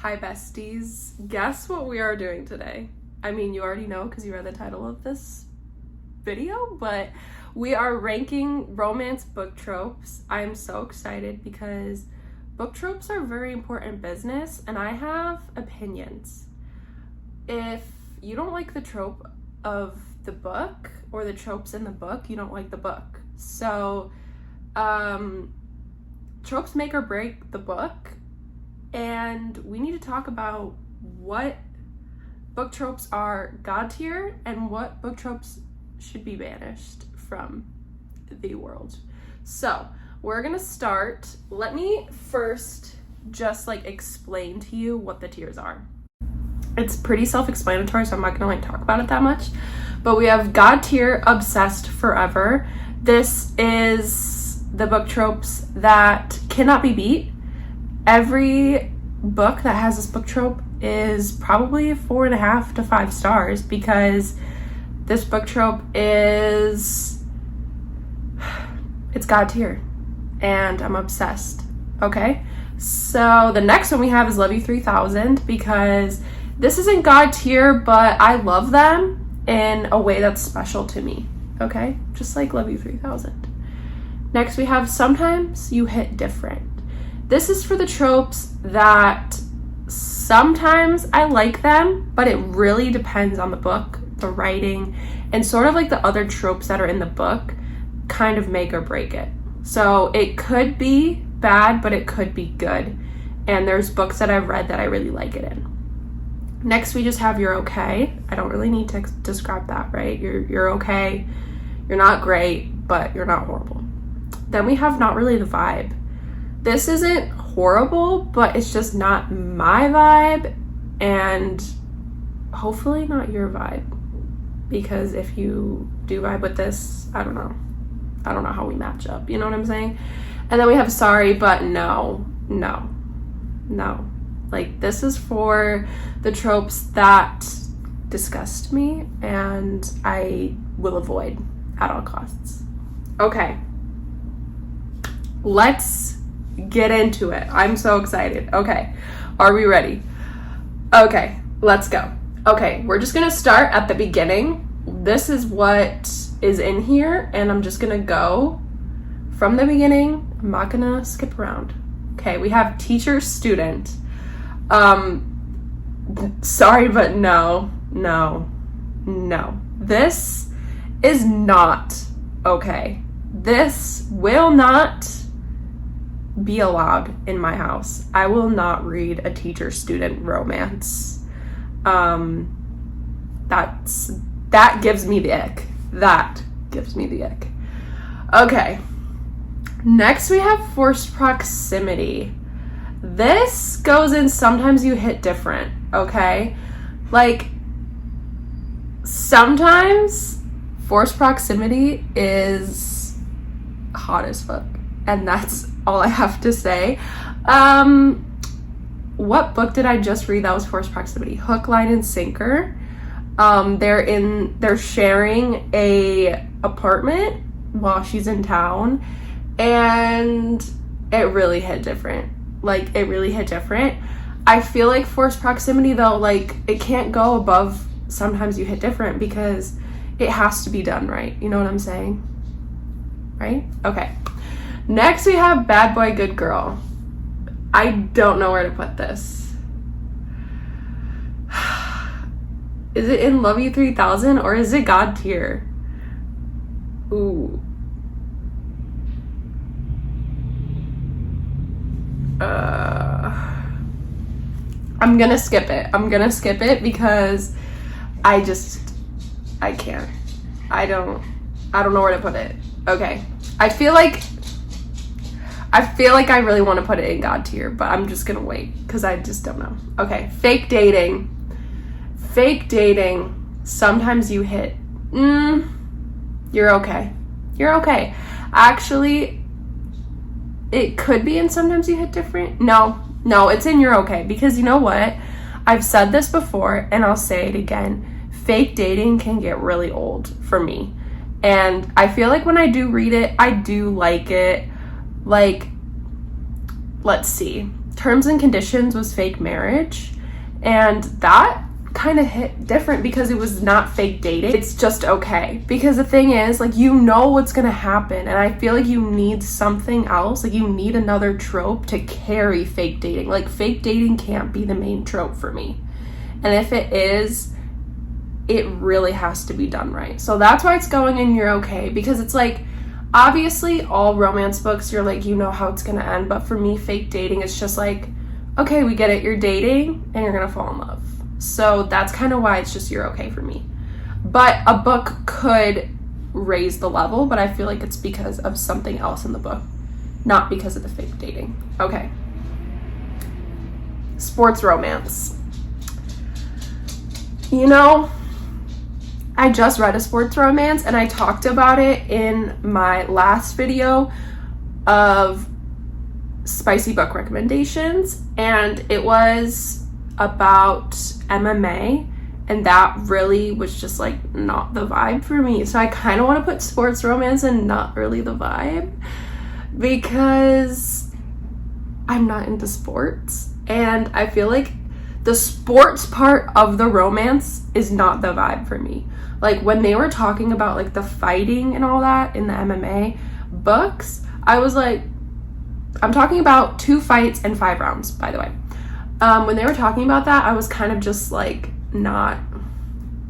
Hi besties, guess what we are doing today? I mean, you already know because you read the title of this video, but we are ranking romance book tropes. I am so excited because book tropes are very important business and I have opinions. If you don't like the trope of the book or the tropes in the book, you don't like the book. So, tropes make or break the book. And we need to talk about what book tropes are God tier and what book tropes should be banished from the world. So we're gonna start. Let me first just explain to you what the tiers are. It's pretty self-explanatory, so I'm not gonna talk about it that much. But we have God tier, obsessed forever. This is the book tropes that cannot be beat. Every book that has this book trope is probably 4.5 to 5 stars because this book trope it's God tier and I'm obsessed. Okay, so the next one we have is Love You 3000 because this isn't God tier, but I love them in a way that's special to me. Okay, just like Love You 3000. Next we have Sometimes You Hit Different. This is for the tropes that sometimes I like them, but it really depends on the book, the writing, and sort of like the other tropes that are in the book kind of make or break it. So it could be bad, but it could be good. And there's books that I've read that I really like it in. Next, we just have You're Okay. I don't really need to describe that, right? You're okay. You're not great, but you're not horrible. Then we have Not Really the Vibe. This isn't horrible, but it's just not my vibe and hopefully not your vibe. Because if you do vibe with this, I don't know how we match up. You know what I'm saying? And then we have Sorry, But No. Like, this is for the tropes that disgust me and I will avoid at all costs. Okay. Let's get into it. I'm so excited. Okay, are we ready? Okay, let's go. Okay, we're just gonna start at the beginning. This is what is in here, and I'm just gonna go from the beginning. I'm not gonna skip around. Okay, we have teacher, student. Sorry, but no. This is not okay. This will not be allowed in my house. I will not read a teacher-student romance. That gives me the ick. That gives me the ick. Okay. Next we have Forced Proximity. This goes in Sometimes You Hit Different, okay? Like, sometimes Forced Proximity is hot as fuck. And that's all I have to say. What book did I just read that was Forced Proximity? Hook, Line, and Sinker. They're sharing a apartment while she's in town, and it really hit different. I feel like Forced Proximity though, it can't go above Sometimes You Hit Different because it has to be done right. You know what I'm saying? Right? Okay. Next, we have Bad Boy, Good Girl. I don't know where to put this. Is it in Love You 3000 or is it God tier? Ooh. I'm gonna skip it because I can't. I don't know where to put it. Okay. I feel like I really want to put it in God tier, but I'm just gonna wait because I just don't know. Okay, fake dating. Sometimes You Hit. You're okay. Actually, it could be in Sometimes You Hit Different. No, it's in You're Okay because you know what? I've said this before and I'll say it again. Fake dating can get really old for me. And I feel like when I do read it, I do like it. Let's see. terms and conditions was fake marriage, and that kind of hit different because it was not fake dating. It's just okay, because the thing is, like, you know what's gonna happen, and I feel like you need something else. Like, you need another trope to carry fake dating. Like, fake dating can't be the main trope for me, and if it is, it really has to be done right. So that's why it's going in you're okay, because it's like, obviously all romance books, you're like, you know how it's gonna end, but for me, fake dating is just like, okay, we get it, you're dating and you're gonna fall in love. So that's kind of why it's just you're okay for me. But a book could raise the level, but I feel like it's because of something else in the book, not because of the fake dating. Okay. Sports romance. You know, I just read a sports romance and I talked about it in my last video of spicy book recommendations, and it was about MMA, and that really was just like not the vibe for me. So I kind of want to put sports romance and not really the vibe, because I'm not into sports, and I feel like the sports part of the romance is not the vibe for me. Like, when they were talking about like the fighting and all that in the MMA books, I was like, I'm talking about 2 fights and 5 rounds, by the way. When they were talking about that, I was kind of just like not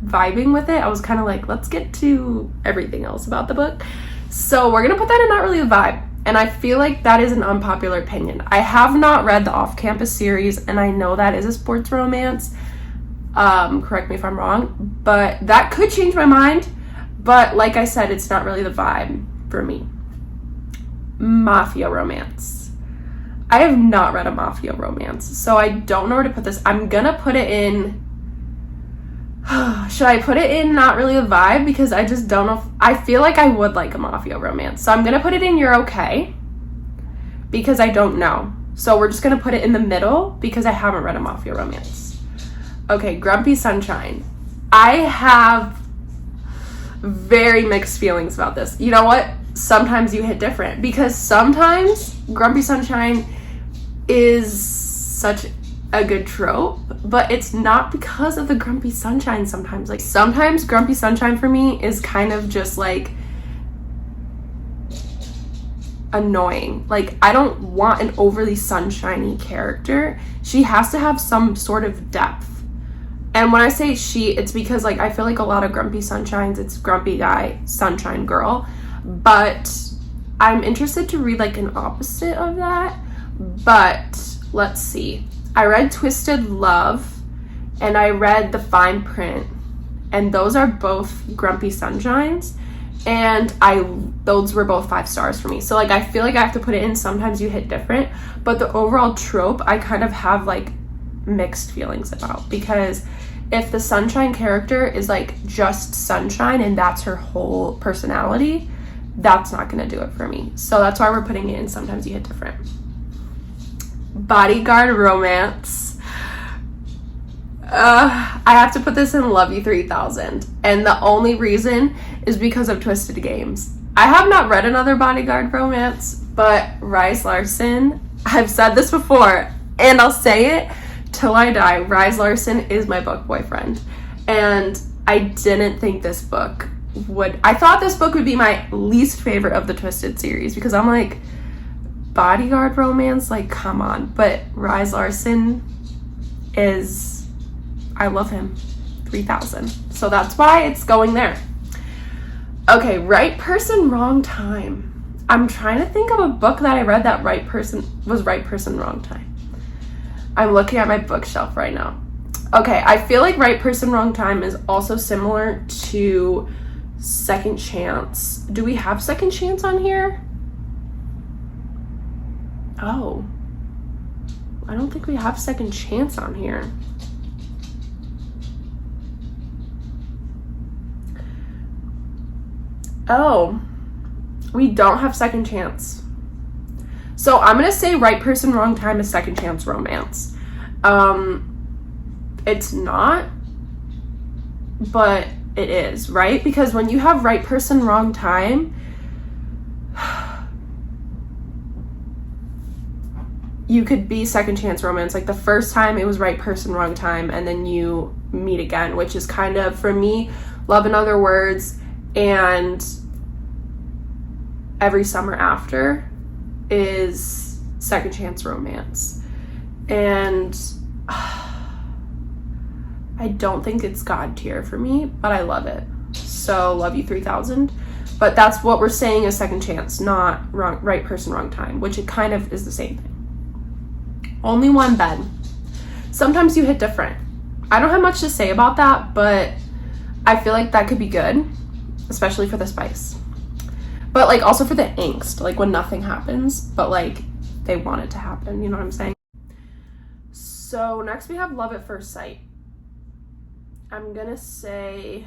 vibing with it. I was kind of like, let's get to everything else about the book. So we're gonna put that in not really the vibe. And I feel like that is an unpopular opinion. I have not read the Off-Campus series, and I know that is a sports romance. Correct me if I'm wrong, but that could change my mind. But like I said, it's not really the vibe for me. Mafia romance. I have not read a mafia romance, so I don't know where to put this. I'm gonna put it in... Should I put it in not really a vibe? Because I just don't know if... I feel like I would like a mafia romance. So I'm gonna put it in you're okay, because I don't know. So we're just gonna put it in the middle because I haven't read a mafia romance. Okay, Grumpy Sunshine. I have very mixed feelings about this. You know what? Sometimes you hit different, because sometimes Grumpy Sunshine is such a good trope, but it's not because of the Grumpy Sunshine sometimes. Like, sometimes Grumpy Sunshine for me is kind of just like annoying. Like, I don't want an overly sunshiny character. She has to have some sort of depth. And when I say she, it's because like I feel like a lot of Grumpy Sunshines, it's grumpy guy, sunshine girl. But I'm interested to read like an opposite of that. But let's see. I read Twisted Love and I read The Fine Print, and those are both Grumpy Sunshines, and those were both 5 stars for me. So like I feel like I have to put it in sometimes you hit different, but the overall trope I kind of have like mixed feelings about, because if the sunshine character is like just sunshine and that's her whole personality, that's not gonna do it for me. So that's why we're putting it in sometimes you hit different. Bodyguard romance. I have to put this in Love You 3000, and the only reason is because of Twisted Games. I have not read another bodyguard romance, but Rise Larson, I've said this before and I'll say it till I die, Rise Larson is my book boyfriend, and I didn't think this book would... I thought this book would be my least favorite of the Twisted series, because I'm like, bodyguard romance, like, come on. But Rise Larson is... I love him. 3000. So that's why it's going there. Okay, Right Person, Wrong Time. I'm trying to think of a book that I read that right person, wrong time. I'm looking at my bookshelf right now. Okay, I feel like Right Person, Wrong Time is also similar to Second Chance. Do we have Second Chance on here? Oh, I don't think we have Second Chance on here. Oh, we don't have Second Chance. So I'm gonna say Right Person, Wrong Time is Second Chance romance. It's not, but it is, right? Because when you have Right Person, Wrong Time, you could be second chance romance. Like the first time it was right person, wrong time, and then you meet again, which is kind of, for me, Love in Other Words and Every Summer After is second chance romance. And I don't think it's God tier for me, but I love it. So Love You 3000. But that's what we're saying is second chance, not right person, wrong time, which it kind of is the same thing. Only one bed. Sometimes you hit different. I don't have much to say about that, but I feel like that could be good, especially for the spice. But like also for the angst, like when nothing happens, but like they want it to happen, you know what I'm saying? So next we have Love at First Sight. I'm gonna say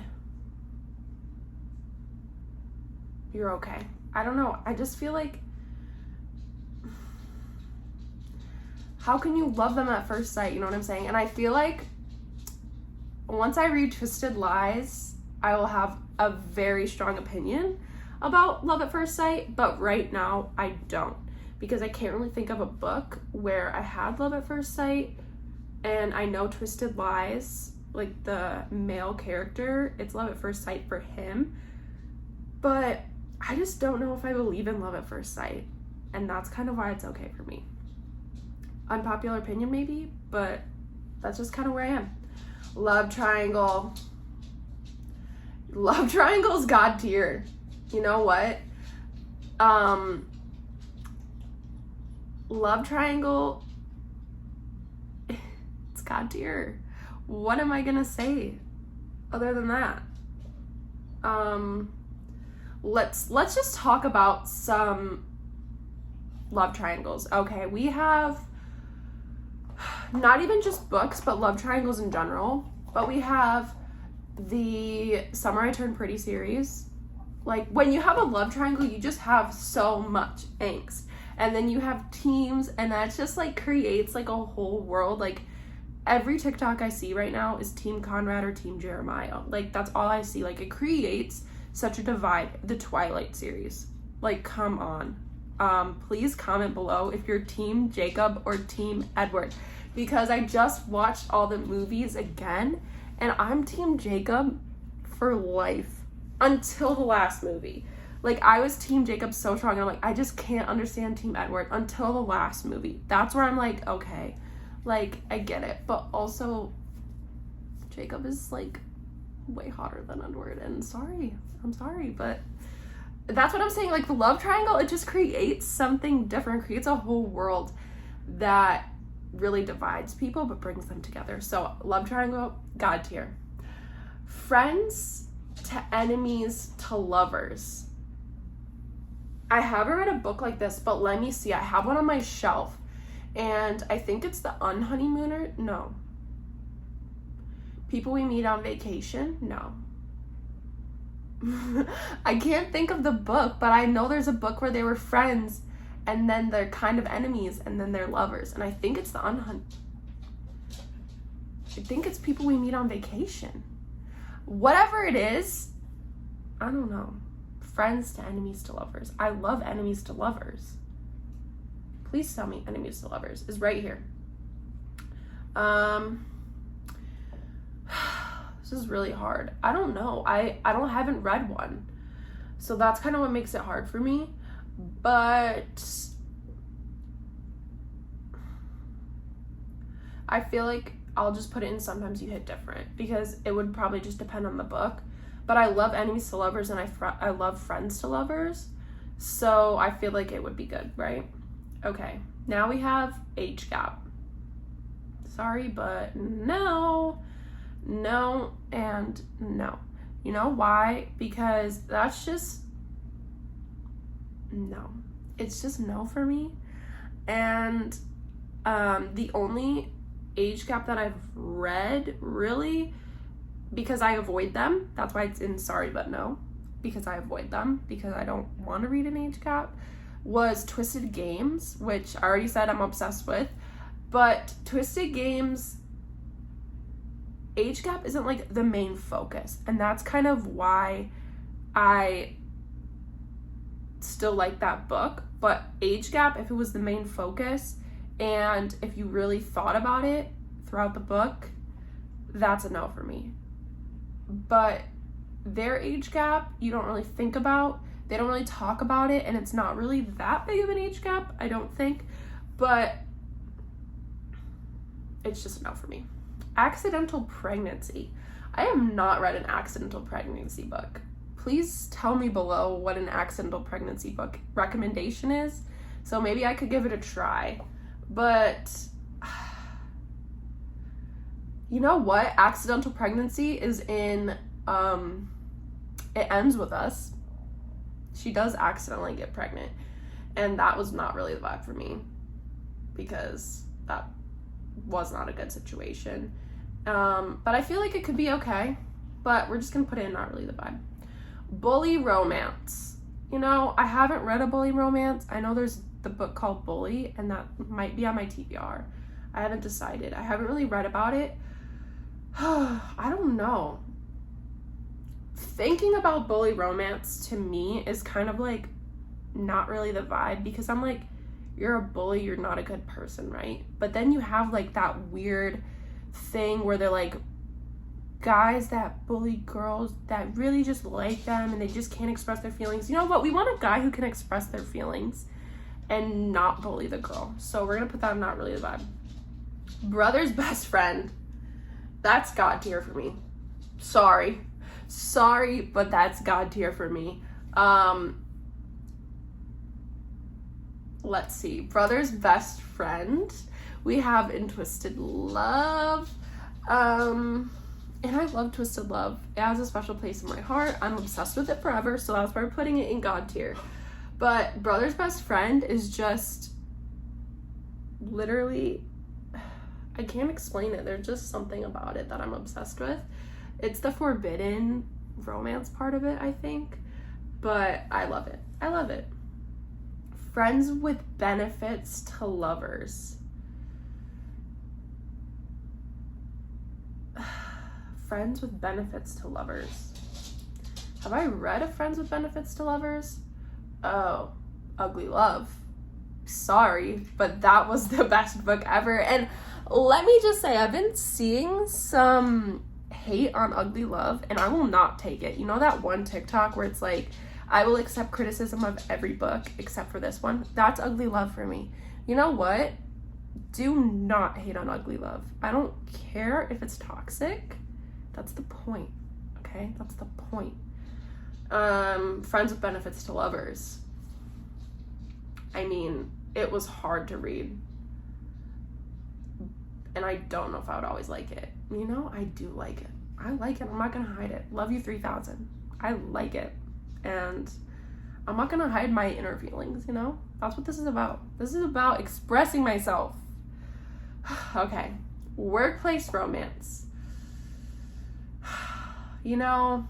you're okay. I don't know. I just feel like, how can you love them at first sight? You know what I'm saying? And I feel like once I read Twisted Lies, I will have a very strong opinion about Love at First Sight, but right now I don't, because I can't really think of a book where I had Love at First Sight. And I know Twisted Lies, like the male character, it's Love at First Sight for him, but I just don't know if I believe in Love at First Sight, and that's kind of why it's okay for me. Unpopular opinion maybe, but that's just kind of where I am. Love triangle. Love triangle's God tier. You know what? Love triangle, it's God tier. What am I gonna say other than that? Let's just talk about some love triangles. Okay, we have not even just books, but love triangles in general. But we have the Summer I Turned Pretty series. Like when you have a love triangle, you just have so much angst. And then you have teams, and that just like creates like a whole world. Like every TikTok I see right now is Team Conrad or Team Jeremiah. Like that's all I see. Like it creates such a divide. The Twilight series. Like come on. Please comment below if you're Team Jacob or Team Edward, because I just watched all the movies again and I'm Team Jacob for life until the last movie. Like I was Team Jacob so strong, and I'm like, I just can't understand Team Edward until the last movie. That's where I'm like, okay, like I get it, but also Jacob is like way hotter than Edward, and I'm sorry, but that's what I'm saying. Like the love triangle, it just creates something different, creates a whole world that really divides people but brings them together. So love triangle, God tier. Friends to enemies to lovers. I haven't read a book like this, but let me see. I have one on my shelf, and I think it's The Unhoneymooner. No. People We Meet on Vacation. No. I can't think of the book, but I know there's a book where they were friends and then they're kind of enemies and then they're lovers, and I think it's I think it's People We Meet on Vacation. Whatever it is, I don't know. Friends to enemies to lovers. I love enemies to lovers. Please tell me enemies to lovers is right here. This is really hard. I don't know. I haven't read one. So that's kind of what makes it hard for me. But I feel like I'll just put it in Sometimes You Hit Different, because it would probably just depend on the book. But I love enemies to lovers, and I love friends to lovers. So I feel like it would be good, right? Okay, now we have age gap. Sorry, but no, and no. You know why? Because that's just no. It's just no for me. And the only age gap that I've read, really, because I avoid them, that's why it's in sorry but no, because I avoid them, because I don't want to read an age gap, was Twisted Games, which I already said I'm obsessed with. But Twisted Games age gap isn't like the main focus, and that's kind of why I still like that book. But age gap, if it was the main focus, And if you really thought about it throughout the book, that's a no for me. But their age gap, you don't really think about. They don't really talk about it, and it's not really that big of an age gap, I don't think. But it's just a no for me. Accidental pregnancy. I have not read an accidental pregnancy book. Please tell me below what an accidental pregnancy book recommendation is, so maybe I could give it a try. But you know what? Accidental pregnancy is in, It Ends With Us. She does accidentally get pregnant, and that was not really the vibe for me, because that was not a good situation. But I feel like it could be okay, but we're just gonna put it in not really the vibe. Bully romance. You know, I haven't read a bully romance. I know there's the book called Bully, and that might be on my TBR. I haven't decided. I haven't really read about it. I don't know. Thinking about bully romance to me is kind of like not really the vibe, because I'm like, you're a bully, you're not a good person, right? But then you have like that weird thing where they're like guys that bully girls that really just like them and they just can't express their feelings. You know what? We want a guy who can express their feelings and not bully the girl. So we're gonna put that in not really the vibe. Brother's best friend. That's God tier for me. Sorry, but that's God tier for me. Let's see. Brother's best friend. We have in Twisted Love. And I love Twisted Love. It has a special place in my heart. I'm obsessed with it forever, so that's why we're putting it in God tier. But Brother's Best Friend is just literally, I can't explain it. There's just something about it that I'm obsessed with. It's the forbidden romance part of it, I think. But I love it. I love it. Friends with benefits to lovers. Friends with benefits to lovers. Have I read a Friends with Benefits to Lovers? Oh, Ugly Love. Sorry, but that was the best book ever. And let me just say, I've been seeing some hate on Ugly Love, and I will not take it. You know that one TikTok where it's like, I will accept criticism of every book except for this one? That's Ugly Love for me. You know what? Do not hate on Ugly Love. I don't care if it's toxic. That's the point, okay? That's the point. Friends with Benefits to Lovers. I mean, it was hard to read. And I don't know if I would always like it. You know, I do like it. I like it. I'm not going to hide it. Love You 3000. I like it. And I'm not going to hide my inner feelings, you know? That's what this is about. This is about expressing myself. Okay. Workplace romance. You know,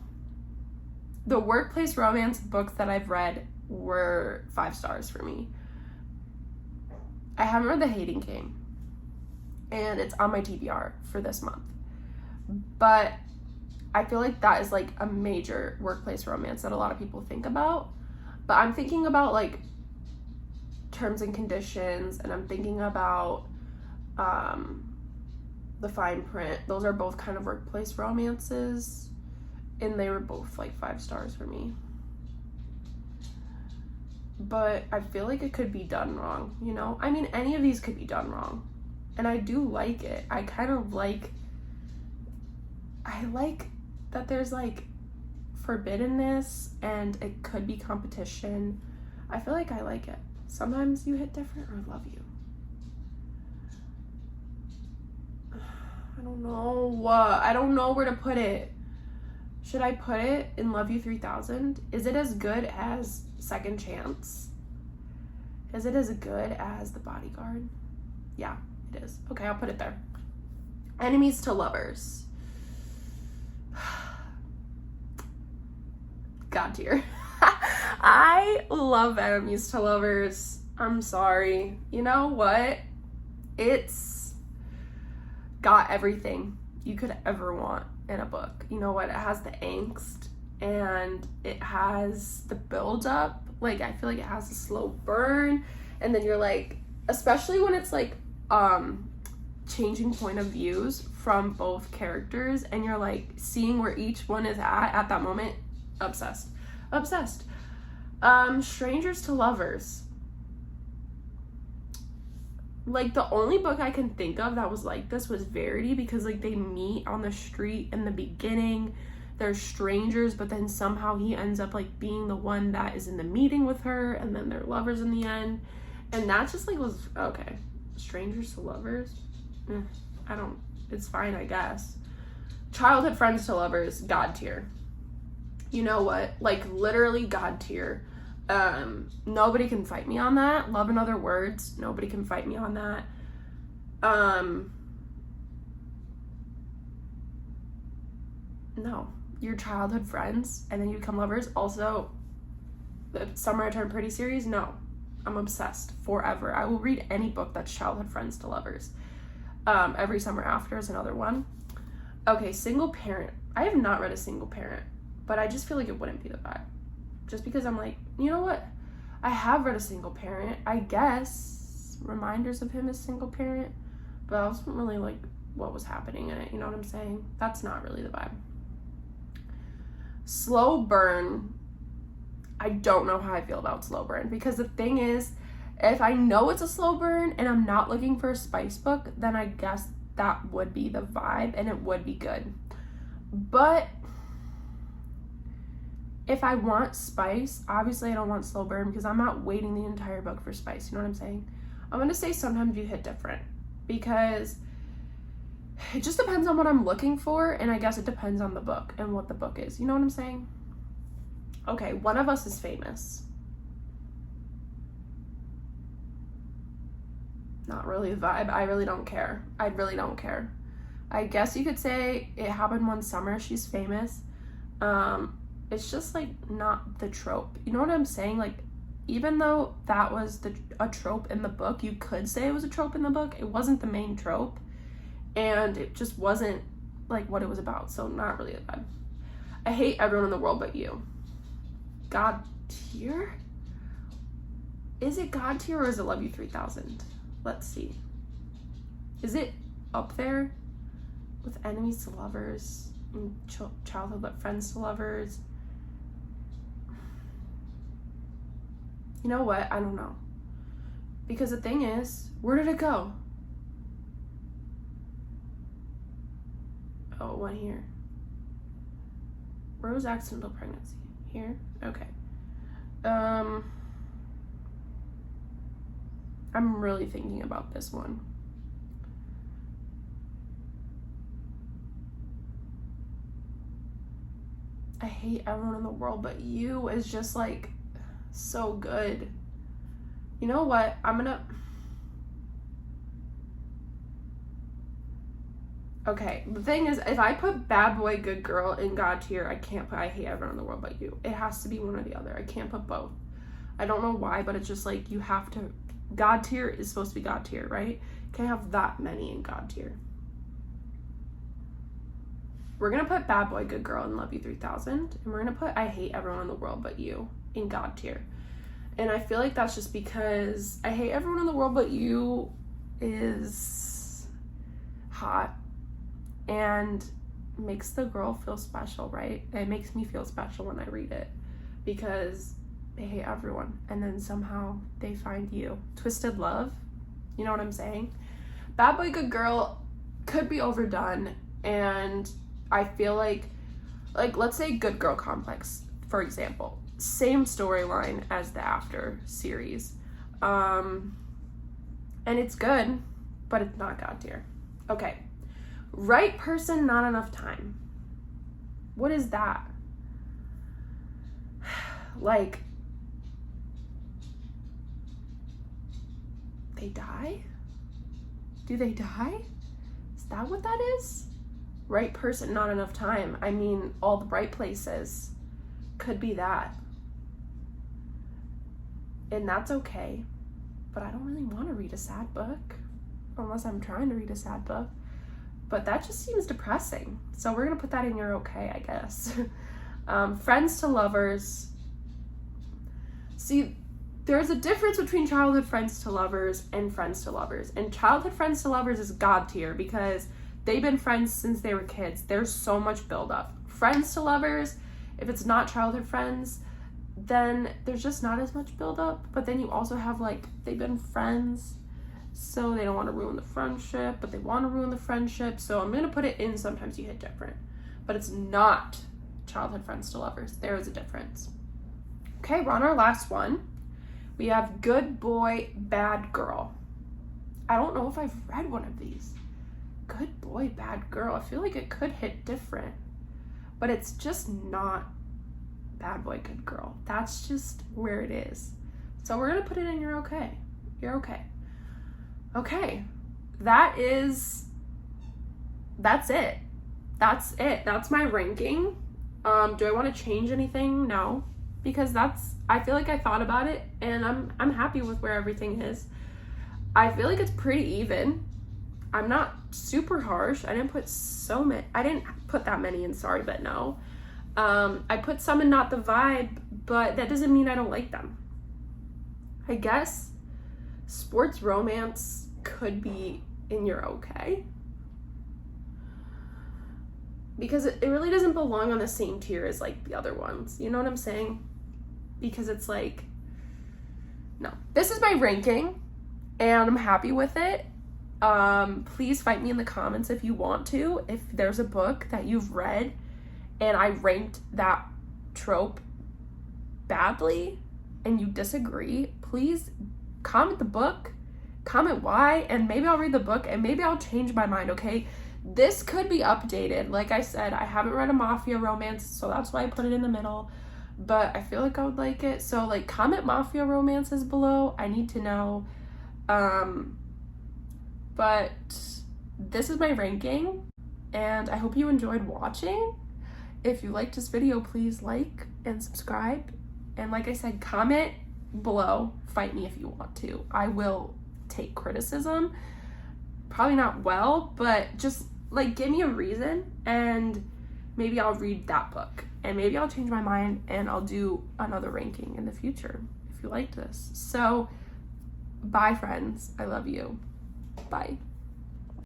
the workplace romance books that I've read were 5 stars for me. I haven't read The Hating Game, and it's on my TBR for this month. But I feel like that is like a major workplace romance that a lot of people think about. But I'm thinking about like terms and conditions, and I'm thinking about The Fine Print. Those are both kind of workplace romances, and they were both like 5 stars for me. But I feel like it could be done wrong, you know? I mean, any of these could be done wrong. And I do like it. I like that there's like forbiddenness and it could be competition. I feel like I like it. Sometimes you hit different or Love You. I don't know. I don't know where to put it. Should I put it in Love You 3000? Is it as good as Second Chance? Is it as good as The Bodyguard? Yeah, it is. Okay, I'll put it there. Enemies to Lovers. God tier. I love Enemies to Lovers. I'm sorry. You know what? It's got everything you could ever want in a book. You know what? It has the angst and it has the build up. Like, I feel like it has a slow burn, and then you're like, especially when it's like changing point of views from both characters, and you're like seeing where each one is at that moment. Obsessed. Strangers to lovers. Like, the only book I can think of that was like this was Verity, because like they meet on the street in the beginning, they're strangers, but then somehow he ends up like being the one that is in the meeting with her, and then they're lovers in the end. And that just like was okay. Strangers to lovers, it's fine, I guess. Childhood friends to lovers, God tier. You know what, like literally God tier. Nobody can fight me on that. Love in Other Words, nobody can fight me on that. No, your childhood friends and then you become lovers. Also, the Summer I Turned Pretty series, no, I'm obsessed forever. I will read any book that's childhood friends to lovers. Every Summer After is another one. Okay, single parent. I have not read a single parent, but I just feel like it wouldn't be the vibe. Just because I'm like, you know what? I have read a single parent. I guess reminders of him as single parent, but I wasn't really like what was happening in it. You know what I'm saying? That's not really the vibe. Slow burn. I don't know how I feel about slow burn, because the thing is, if I know it's a slow burn and I'm not looking for a spice book, then I guess that would be the vibe and it would be good. But if I want spice, obviously I don't want slow burn, because I'm not waiting the entire book for spice. You know what I'm saying? I'm going to say sometimes you hit different, because it just depends on what I'm looking for, and I guess it depends on the book and what the book is. You know what I'm saying? Okay, One of Us is Famous. Not really the vibe. I really don't care. I guess you could say It Happened One Summer, she's famous. It's just like not the trope. You know what I'm saying? Like, even though that was a trope in the book, you could say it was a trope in the book. It wasn't the main trope, and it just wasn't like what it was about. So not really a vibe. I Hate Everyone in the World But You. God tier? Is it God tier or is it Love You 3000? Let's see. Is it up there with Enemies to Lovers and Childhood Friends to Lovers? You know what? I don't know. Because the thing is, where did it go? Oh, it went here. Where was Accidental Pregnancy? Here? Okay. I'm really thinking about this one. I Hate Everyone in the World But You is just like so good. You know what? Okay, the thing is, if I put Bad Boy Good Girl in God tier, I can't put I Hate Everyone in the World But You. It has to be one or the other. I can't put both. I don't know why, but it's just like you have to. God tier is supposed to be God tier, right? Can't have that many in God tier. We're gonna put Bad Boy Good Girl in Love You 3000, and we're gonna put I Hate Everyone in the World But You in God tier. And I feel like that's just because I Hate Everyone in the World But You is hot and makes the girl feel special, right? It makes me feel special when I read it, because they hate everyone and then somehow they find you. Twisted Love, you know what I'm saying? Bad Boy Good Girl could be overdone, and I feel like let's say Good Girl Complex, for example. Same storyline as the After series. And it's good, but it's not God tier. Okay. Right Person, Not Enough Time. What is that? Like, they die? Do they die? Is that what that is? Right Person, Not Enough Time. I mean, All the Right Places. Could be that. And that's okay. But I don't really want to read a sad book. Unless I'm trying to read a sad book. But that just seems depressing. So we're going to put that in your okay, I guess. Friends to Lovers. See, there's a difference between childhood friends to lovers and friends to lovers. And childhood friends to lovers is God tier because they've been friends since they were kids. There's so much buildup. Friends to lovers, if it's not childhood friends, then there's just not as much buildup. But then you also have like, they've been friends, so they don't want to ruin the friendship, but they want to ruin the friendship. So I'm going to put it in sometimes you hit different. But it's not childhood friends to lovers. There is a difference. Okay, we're on our last one. We have good boy, bad girl. I don't know if I've read one of these. Good boy, bad girl. I feel like it could hit different, but it's just not bad boy, good girl. That's just where it is. So we're going to put it in you're okay. You're okay. Okay. That's it. That's my ranking. Do I want to change anything? No. Because I feel like I thought about it and I'm happy with where everything is. I feel like it's pretty even. I'm not super harsh. I didn't put that many in Sorry But No. I put some in Not the Vibe, but that doesn't mean I don't like them. I guess sports romance could be in You're Okay. Because it really doesn't belong on the same tier as like the other ones. You know what I'm saying? Because it's like, no. This is my ranking and I'm happy with it. Please fight me in the comments if you want to. If there's a book that you've read and I ranked that trope badly and you disagree, please comment the book, comment why, and maybe I'll read the book and maybe I'll change my mind, okay? This could be updated. Like I said, I haven't read a mafia romance, so that's why I put it in the middle. But I feel like I would like it. So like comment mafia romances below. I need to know. But this is my ranking and I hope you enjoyed watching. If you liked this video, please like and subscribe. And like I said, comment below. Fight me if you want to. I will take criticism. Probably not well, but just like give me a reason and maybe I'll read that book and maybe I'll change my mind and I'll do another ranking in the future if you like this. So bye friends, I love you. Bye.